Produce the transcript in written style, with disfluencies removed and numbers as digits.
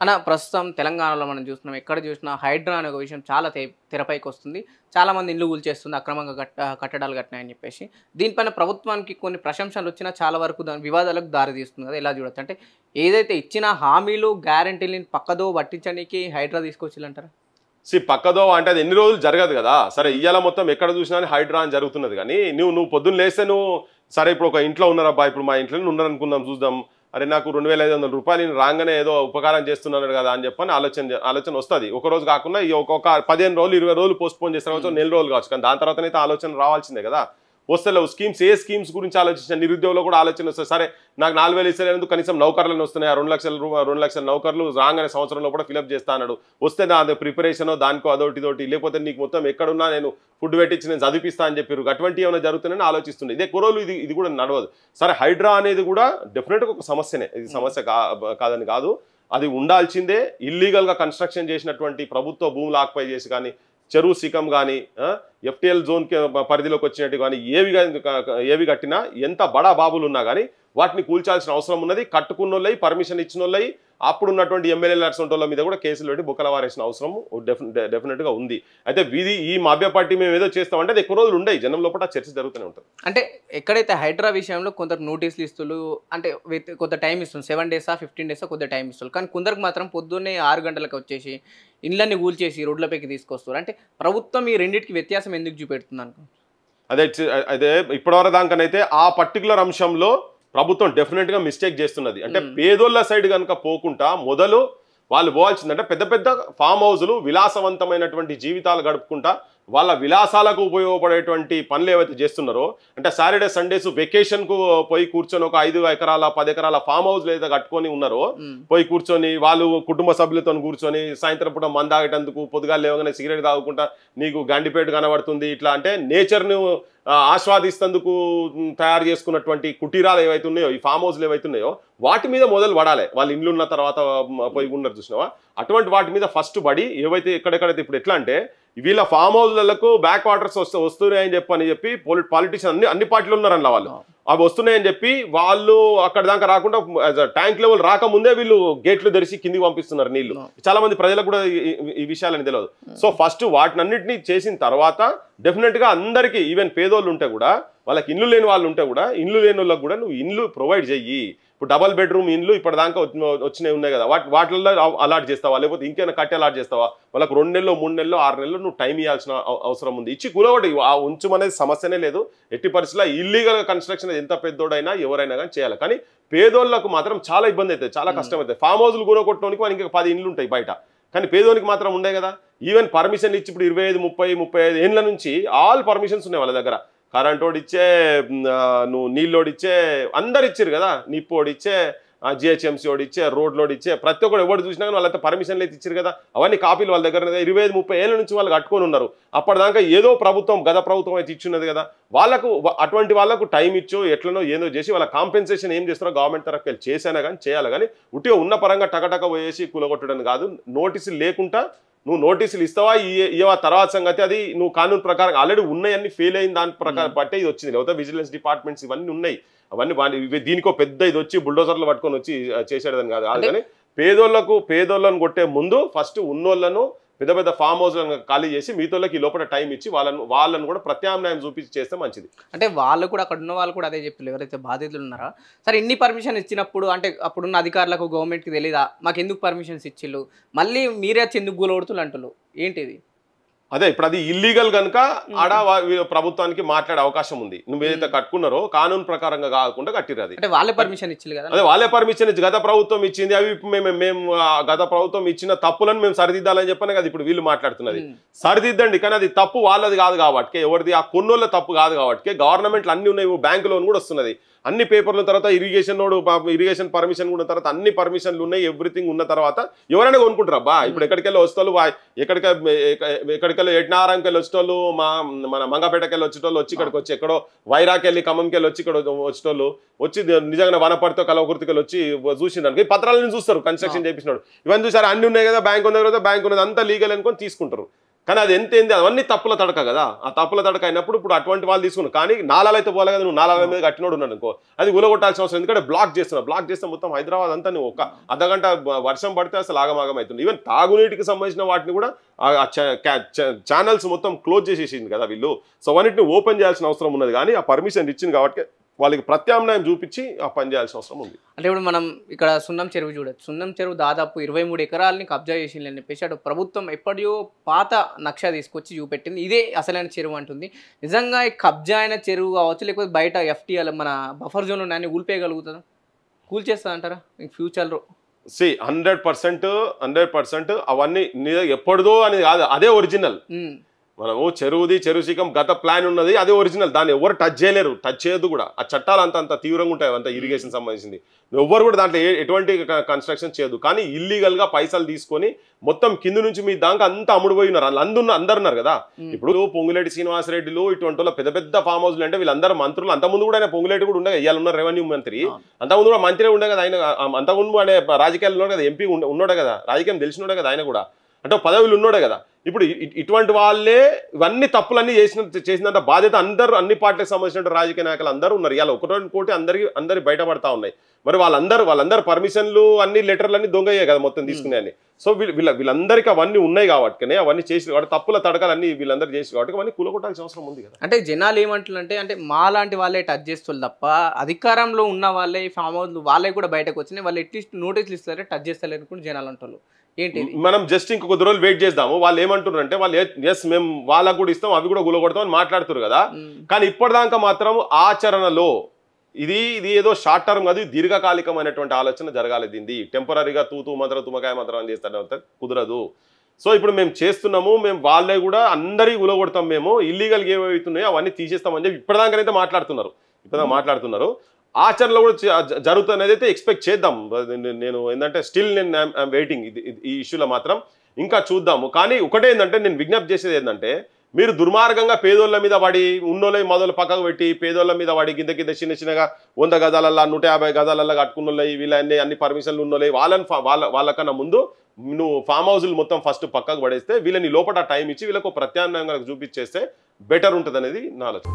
అన్న ప్రస్తుతం తెలంగాణలో మనం చూస్తున్నాం ఎక్కడ చూసినా హైడ్రా అనే ఒక విషయం చాలా తెరపైకి వస్తుంది. చాలామంది ఇల్లు కూల్చేస్తుంది అక్రమంగా కట్టడాలు కట్టినాయని చెప్పేసి. దీనిపైన ప్రభుత్వానికి కొన్ని ప్రశంసలు వచ్చినా చాలా వరకు దాని వివాదాలకు దారితీస్తుంది కదా, ఎలా చూడొచ్చు? అంటే ఏదైతే ఇచ్చిన హామీలు గ్యారంటీలని పక్కదో పట్టించడానికి హైడ్రా తీసుకొచ్చిల్లంటారా? పక్కదో అంటే అది ఎన్ని రోజులు జరగదు కదా. సరే ఇయ్యాల మొత్తం ఎక్కడ చూసినా హైడ్రా అని జరుగుతున్నది. కానీ నువ్వు పొద్దున్న లేస్తే నువ్వు సరే ఇప్పుడు ఒక ఇంట్లో ఉన్నారబ్బా, ఇప్పుడు మా ఇంట్లో ఉన్నారనుకుందాం, చూద్దాం, అరే నాకు 2500 రూపాయలు రాగానే ఏదో ఉపకారం చేస్తున్నాడు కదా అని చెప్పని ఆలోచన వస్తుంది. ఒక రోజు కాకుండా ఒక 15 రోజులు 20 రోజులు పోస్ట్ పోన్ చేస్తారు, నెల రోజులు కావచ్చు. కానీ దాని తర్వాత అయితే ఆలోచన రావాల్సిందే కదా. వస్తలేవు స్కీమ్స్. ఏ స్కీమ్స్ గురించి ఆలోచించిన నిరుద్యోగులు కూడా ఆలోచన వస్తుంది. సరే నాకు 4000 ఇస్తలేదు, కనీసం నౌకర్లను వస్తున్నాయి, 2 లక్షల నౌకర్లు రాగానే సంవత్సరంలో కూడా ఫిలప్ చేస్తా అన్నాడు. వస్తే నా ప్రిపరేషన్ దానికో అదొకటి, లేకపోతే నీకు మొత్తం ఎక్కడున్నా నేను ఫుడ్ పెట్టించి నేను చదివిస్తా అని చెప్పారు. అటువంటి ఏమైనా జరుగుతుందని ఆలోచిస్తుంది. ఇదే కురోలు ఇది కూడా నడవదు. సరే హైడ్రా అనేది కూడా డెఫినెట్గా ఒక సమస్యనే. ఇది సమస్య కాదని కాదు, అది ఉండాల్సిందే. ఇల్లీగల్గా కన్స్ట్రక్షన్ చేసినటువంటి ప్రభుత్వ భూములు ఆక్యుపై చేసి కానీ, చెరువు సికం కానీ, ఎఫ్టీఎల్ జోన్ పరిధిలోకి వచ్చినట్టు కానీ ఏవి కట్టినా ఎంత బడా బాబులు ఉన్నా కానీ వాటిని కూల్చాల్సిన అవసరం ఉన్నది. కట్టుకున్నోళ్ళయి, పర్మిషన్ ఇచ్చిన వాళ్ళయి, అప్పుడున్నటువంటి ఎమ్మెల్యేలు అటువంటి మీద కూడా కేసులు పెట్టి బుక్కల వారేసిన అవసరం డెఫినెట్గా ఉంది. అయితే ఈ మాఫియా పార్టీ మేము ఏదో చేస్తామంటే అది ఎక్కువ రోజులు ఉండయి, జనం లోపల చర్చ జరుగుతూనే ఉంటుంది. అంటే ఎక్కడైతే హైడ్రా విషయంలో కొందరు నోటీసులు ఇస్తులు, అంటే కొంత టైం ఇస్తుంది, 7 డేసా 15 డేసా కొంత టైం ఇస్తారు. కానీ కొందరికి మాత్రం పొద్దున్నే 6 గంటలకు వచ్చేసి ఇళ్ళని కూల్చేసి రోడ్లపైకి తీసుకొస్తారు. అంటే ప్రభుత్వం ఈ రెండింటికి వ్యత్యాసం ఎందుకు చూపెడుతుంది అనుకో? అదే ఇప్పటివరకు దానికనైతే ఆ పర్టికులర్ అంశంలో ప్రభుత్వం డెఫినెట్గా మిస్టేక్ చేస్తున్నది. అంటే పేదోళ్ళ సైడ్ కనుక పోకుండా మొదలు వాళ్ళు పోవాల్సిందంటే పెద్ద పెద్ద ఫామ్ హౌజులు, విలాసవంతమైనటువంటి జీవితాలు గడుపుకుంటా వాళ్ళ విలాసాలకు ఉపయోగపడేటువంటి పనులు ఏవైతే చేస్తున్నారో, అంటే సాటర్డే సండేస్ వెకేషన్కు పోయి కూర్చొని ఒక 5 ఎకరాల 10 ఎకరాల ఫామ్ హౌస్లు ఏదైతే కట్టుకొని ఉన్నారో పోయి కూర్చొని వాళ్ళు కుటుంబ సభ్యులతో కూర్చొని సాయంత్రం పూట మందాగేటందుకు పొద్దుగా లేవగానే సిగరెట్ తాగుకుంటా నీకు గండిపేట కనబడుతుంది ఇట్లా అంటే నేచర్ను ఆస్వాదిస్తేందుకు తయారు చేసుకున్నటువంటి కుటీరాలు ఏవైతే ఉన్నాయో, ఈ ఫామ్ హౌస్లు ఏవైతే ఉన్నాయో వాటి మీద మొదలు పడాలి. వాళ్ళు ఇండ్లు ఉన్న తర్వాత పోయి ఉన్నారు చూసినావా, అటువంటి వాటి మీద ఫస్ట్ పడి ఏవైతే ఎక్కడెక్కడైతే ఇప్పుడు ఎట్లా అంటే వీళ్ళ ఫామ్ హౌస్లకు బ్యాక్ వాటర్స్ వస్తున్నాయని చెప్పి పాలిటిషియన్ అన్ని పార్టీలు ఉన్నారన్న వాళ్ళు అవి వస్తున్నాయని చెప్పి వాళ్ళు అక్కడ దాకా రాకుండా ట్యాంక్ లెవెల్ రాకముందే వీళ్ళు గేట్లు తెరిచి కిందికి పంపిస్తున్నారు నీళ్లు. చాలా మంది ప్రజలకు కూడా ఈ విషయాలని తెలియదు. సో ఫస్ట్ వాటినన్నింటినీ చేసిన తర్వాత డెఫినెట్ గా అందరికీ, ఈవెన్ పేదోళ్ళు ఉంటే కూడా, వాళ్ళకి ఇల్లు లేని వాళ్ళు ఉంటే కూడా, ఇల్లు లేని వాళ్ళకి కూడా నువ్వు ఇల్లు ప్రొవైడ్ చెయ్యి. ఇప్పుడు డబల్ బెడ్రూమ్ ఇండ్లు ఇప్పటిదాకా వచ్చినవి ఉన్నాయి కదా, వాటిల్లో అలాట్ చేస్తావా, లేకపోతే ఇంకేమైనా కట్టి అలాట్ చేస్తావా? వాళ్ళకి 2 నెలలు 3 నెలలు 6 నెలలు నువ్వు టైం ఇవ్వాల్సిన అవసరం ఉంది. ఇచ్చి కూలగొట్టి ఉంచమనేది సమస్యనే లేదు. ఎట్టి పరిస్థితుల్లో ఇల్లీగల్ కన్స్ట్రక్షన్ ఎంత పెద్దోడైనా ఎవరైనా కానీ చేయాలి. కానీ పేదోళ్ళకు మాత్రం చాలా ఇబ్బంది అవుతుంది, చాలా కష్టం అవుతుంది. ఫామ్ హౌస్లు కూలగొట్టడానికి మనకి 10 ఇండ్లు ఉంటాయి బయట, కానీ పేదోనికి మాత్రం ఉండే కదా. ఈవెన్ పర్మిషన్ ఇచ్చి ఇప్పుడు 25-30-35 ఏళ్ళ నుంచి ఆల్ పర్మిషన్స్ ఉన్నాయి వాళ్ళ దగ్గర. కరెంట్ ఓడిచ్చే, నువ్వు నీళ్ళోడిచ్చే, అందరు ఇచ్చారు కదా, నిప్పోడిచ్చే, జిహెచ్ఎంసీ ఓడిచ్చే, రోడ్ లోడ్ ఇచ్చే, ప్రతి ఒక్కరు ఎవరు చూసినా కానీ వాళ్ళంతా పర్మిషన్లు అయితే ఇచ్చారు కదా. అవన్నీ కాపీలు వాళ్ళ దగ్గర 25-30 ఏళ్ళ నుంచి వాళ్ళు కట్టుకొని ఉన్నారు. అప్పటిదాకా ఏదో ప్రభుత్వం, గత ప్రభుత్వం అయితే ఇచ్చిన్నది కదా, వాళ్ళకు అటువంటి వాళ్ళకు టైం ఇచ్చో ఎట్లనో ఏదో చేసి వాళ్ళ కాంపెన్సేషన్ ఏం చేస్తారో గవర్నమెంట్ తరఫు వెళ్ళి చేసినా కానీ చేయాలి. కానీ ఉట్టిగా ఉన్న పరంగా టకటక పోయేసి కూలగొట్టడం కాదు. నోటీసులు లేకుండా నువ్వు నోటీసులు ఇస్తావా ఇవ్వవా తర్వాత సంగతి. అది నువ్వు కానూన్ ప్రకారం ఆల్రెడీ ఉన్నాయన్నీ ఫెయిల్ అయిన దాని ప్రకారం బట్టే ఇది వచ్చింది. లేకపోతే విజిలెన్స్ డిపార్ట్మెంట్స్ ఇవన్నీ ఉన్నాయి, అవన్నీ దీనికో పెద్ద ఇది వచ్చి బుల్డోజర్లు పట్టుకొని వచ్చి చేసేదని కాదు. కానీ పేదోళ్ళను కొట్టే ముందు ఫస్ట్ ఉన్నోళ్ళను పెద్ద పెద్ద ఫామ్ హౌస్లను ఖాళీ చేసి మిగతాళ్ళకి ఈ లోపల టైం ఇచ్చి వాళ్ళను కూడా ప్రత్యామ్నాయం చూపించి చేస్తే మంచిది. అంటే వాళ్ళు కూడా అక్కడ ఉన్న వాళ్ళు కూడా అదే చెప్పారు, ఎవరైతే బాధితులు ఉన్నారో. సరే ఇన్ని పర్మిషన్ ఇచ్చినప్పుడు అంటే అప్పుడున్న అధికారులకు గవర్నమెంట్కి తెలియదా మాకు ఎందుకు పర్మిషన్స్ ఇచ్చిళ్ళు, మళ్ళీ మీరే ఎందుకు గూలగొడుతులు అంటున్నారు, ఏంటిది? అదే ఇప్పుడు అది ఇల్లీగల్ కనుక ఆడ ప్రభుత్వానికి మాట్లాడే అవకాశం ఉంది. నువ్వు ఏదైతే కట్టుకున్నారో కానూన్ ప్రకారంగా కాకుండా కట్టిరు. అది అంటే వాళ్ళే పర్మిషన్ ఇచ్చింది కదా. అదే వాళ్ళే పర్మిషన్ ఇచ్చి గత ప్రభుత్వం ఇచ్చింది. అవి మేము గత ప్రభుత్వం ఇచ్చిన తప్పులను మేము సరిదిద్దాలని చెప్పని కదా ఇప్పుడు వీళ్ళు మాట్లాడుతున్నది. సరిదిద్దండి, కానీ అది తప్పు వాళ్ళది కాదు కాబట్టి, ఎవరిది ఆ కొన్నోళ్ళ తప్పు కాదు కాబట్టి. గవర్నమెంట్లు అన్ని ఉన్నాయి, బ్యాంకు లోన్ కూడా వస్తున్నది, అన్ని పేపర్ల తర్వాత ఇరిగేషన్ పర్మిషన్ కూడా తర్వాత అన్ని పర్మిషన్లు ఉన్నాయి, ఎవ్రీథింగ్ ఉన్న తర్వాత ఎవరైనా కొనుక్కుంటారు. అబ్బా ఇప్పుడు ఎక్కడికెళ్ళి వచ్చేటోళ్ళు, ఎక్కడికెళ్ళి ఎట్నారంకెళ్ళి వచ్చేటోళ్ళు, మన మంగపేటకెళ్ళి వచ్చేటోళ్ళు వచ్చి ఇక్కడికి వచ్చి, ఎక్కడో వైరాకెళ్ళి ఖమ్మంకెళ్ళి వచ్చి ఇక్కడ వచ్చేటోళ్ళు వచ్చి నిజంగా వనపడితో కలవకుర్తికెళ్ళి వచ్చి చూసినారు. ఈ పత్రాలను చూస్తారు, కన్స్ట్రక్షన్ చేయించినాడు, ఇవన్నీ చూసారు, అన్ని ఉన్నాయి కదా, బ్యాంక్ ఉన్న తర్వాత బ్యాంక్ ఉన్నది అంతా లీగల్ అనుకొని తీసుకుంటారు. కానీ అది ఎంత ఏంది అవన్నీ తప్పుల తడక కదా, ఆ తప్పుల తడక అయినప్పుడు ఇప్పుడు అటువంటి వాళ్ళు తీసుకున్నారు. కానీ నాలాలు అయితే పోలే కదా, నువ్వు నాలాల మీద కట్టినోడు ఉన్నాడు అనుకో, అది ఉలగొట్టాల్సిన అవసరం, ఎందుకంటే బ్లాక్ చేస్తే మొత్తం హైదరాబాద్ అంతా నువ్వు ఒక అర్ధగంట వర్షం పడితే అసలు ఆగమాగం అవుతుంది. ఈవెన్ తాగునీటికి సంబంధించిన వాటిని కూడా ఛానల్స్ మొత్తం క్లోజ్ చేసేసింది కదా వీళ్ళు. సో అవన్నిటిని ఓపెన్ చేయాల్సిన అవసరం ఉన్నది, కానీ ఆ పర్మిషన్ ఇచ్చింది కాబట్టి వాళ్ళకి ప్రత్యామ్నాయం చూపించి ఆ పని చేయాల్సిన అవసరం ఉంది. అంటే ఇప్పుడు మనం ఇక్కడ సున్నం చెరువు చూడొచ్చు. సున్నం చెరువు దాదాపు 23 ఎకరాలని కబ్జా చేసిందని చెప్పేసి అటు ప్రభుత్వం ఎప్పటియో పాత నక్ష తీసుకొచ్చి చూపెట్టింది, ఇదే అసలైన చెరువు అంటుంది. నిజంగా ఈ కబ్జా అయిన చెరువు కావచ్చు, లేకపోతే బయట ఎఫ్టీఎల్ మన బఫర్ జోన్ ఉన్నాయని కూల్పేయగలుగుతుందా, కూల్చేస్తా అంటారా ఫ్యూచర్లో? 100% అవన్నీ ఎప్పటిదో అని కాదు, అదే ఒరిజినల్. మనము చెరువు శిఖం గత ప్లాన్ ఉన్నది, అదే ఒరిజినల్. దాన్ని ఎవరు టచ్ చేయలేరు, టచ్ చేయొద్దు కూడా. ఆ చట్టాలు అంత తీవ్రంగా ఉంటాయి, అంత ఇరిగేషన్ సంబంధించింది. ఎవ్వరు కూడా దాంట్లో ఎటువంటి కన్స్ట్రక్షన్ చేయదు. కానీ ఇల్లీగల్ గా పైసలు తీసుకొని మొత్తం కింద నుంచి మీ దాకా అంతా అమ్ముడుపోయి ఉన్నారు. అందరు ఉన్నారు కదా. ఇప్పుడు పొంగులేటి శ్రీనివాసరెడ్డిలు ఇటువంటి వాళ్ళ పెద్ద పెద్ద ఫామ్ హౌస్లు అంటే వీళ్ళందరూ మంత్రులు. అంతకుముందు కూడా ఆయన పొంగులేటి కూడా ఉండగా, ఇవాళ ఉన్న రెవెన్యూ మంత్రి, అంతకుముందు కూడా మంత్రి ఉండే కదా ఆయన. అంతకుముందు ఆయన రాజకీయాలు ఉన్నాడు కదా, ఎంపీ ఉన్నాడు కదా, రాజకీయం తెలిసినోడే కదా ఆయన కూడా, అంటే పదవులు ఉన్నాడే కదా. ఇప్పుడు ఇటువంటి వాళ్ళే ఇవన్నీ తప్పులన్నీ చేసినంత బాధ్యత అన్ని పార్టీలకు సంబంధించిన రాజకీయ నాయకులు అందరూ ఉన్నారు. ఇలా ఒకటి అందరి బయటపడతా ఉన్నాయి. మరి వాళ్ళందరూ పర్మిషన్లు అన్ని లెటర్లు అన్ని దొంగయ్యాయి కదా మొత్తం తీసుకునే. సో వీళ్ళందరికీ అవన్నీ ఉన్నాయి కాబట్టి, అవన్నీ చేసి కాబట్టి తప్పుల తడకలన్నీ వీళ్ళందరూ చేసి కాబట్టి అవన్నీ కూలగొట్టాల్సిన అవసరం ఉంది కదా. అంటే జనాలు ఏమంటున్నారంటే, అంటే మా లాంటి వాళ్ళే టచ్ చేస్తారు తప్ప అధికారంలో ఉన్న వాళ్ళే ఫామ్ హౌస్ వాళ్ళే కూడా బయటకు వచ్చినాయి, వాళ్ళు అట్లీస్ట్ నోటీసులు ఇస్తారే టచ్ చేస్తలేరు కూడా జనాలు అంటారు. ఏంటి మనం జస్ట్ ఇంకొక రోజులు వెయిట్ చేద్దాము. వాళ్ళు ఏమంటున్నారు అంటే, వాళ్ళు ఎస్ మేము వాళ్ళకు కూడా ఇస్తాం, అవి కూడా గులగొడతాం అని మాట్లాడుతారు కదా. కానీ ఇప్పటిదాకా మాత్రం ఆచరణలో ఇది ఏదో షార్ట్ టర్మ్ కాదు, దీర్ఘకాలికమైనటువంటి ఆలోచన జరగాలి. దీన్ని టెంపరీగా తూతూ మంత్రం తుమ్మకాయ మంత్రం అని చేస్తారంటే కుదరదు. సో ఇప్పుడు మేము చేస్తున్నాము, మేము వాళ్ళే కూడా అందరికీ గులగొడతాం, మేము ఇల్లీగల్గా ఏమవుతున్నాయో అవన్నీ తీసేస్తామని చెప్పి ఇప్పటిదాకానైతే మాట్లాడుతున్నారు. ఆచరణలో కూడా జరుగుతున్నది అయితే ఎక్స్పెక్ట్ చేద్దాం. నేను ఏంటంటే స్టిల్ నేను వెయిటింగ్ ఈ ఇష్యూలో మాత్రం ఇంకా చూద్దాము. కానీ ఒకటే ఏంటంటే నేను విజ్ఞప్తి చేసేది ఏంటంటే, మీరు దుర్మార్గంగా పేదోళ్ళ మీద పడి ఉన్నోళ్ళ మొదలు పక్కకు పెట్టి పేదోళ్ళ మీద పడి కింద చిన్నగా 100 గదాలల్లా 150 గదాలల్లా కట్టుకున్న వీళ్ళన్నీ అన్ని పర్మిషన్లు ఉన్నోళ్ళే వాళ్ళకన్నా ముందు నువ్వు ఫామ్ హౌస్లు మొత్తం ఫస్ట్ పక్కకు పడేస్తే వీళ్ళని లోపల టైం ఇచ్చి వీళ్ళకు ప్రత్యామ్నాయంగా చూపించేస్తే బెటర్ ఉంటుంది అనేది నా ఆలోచన.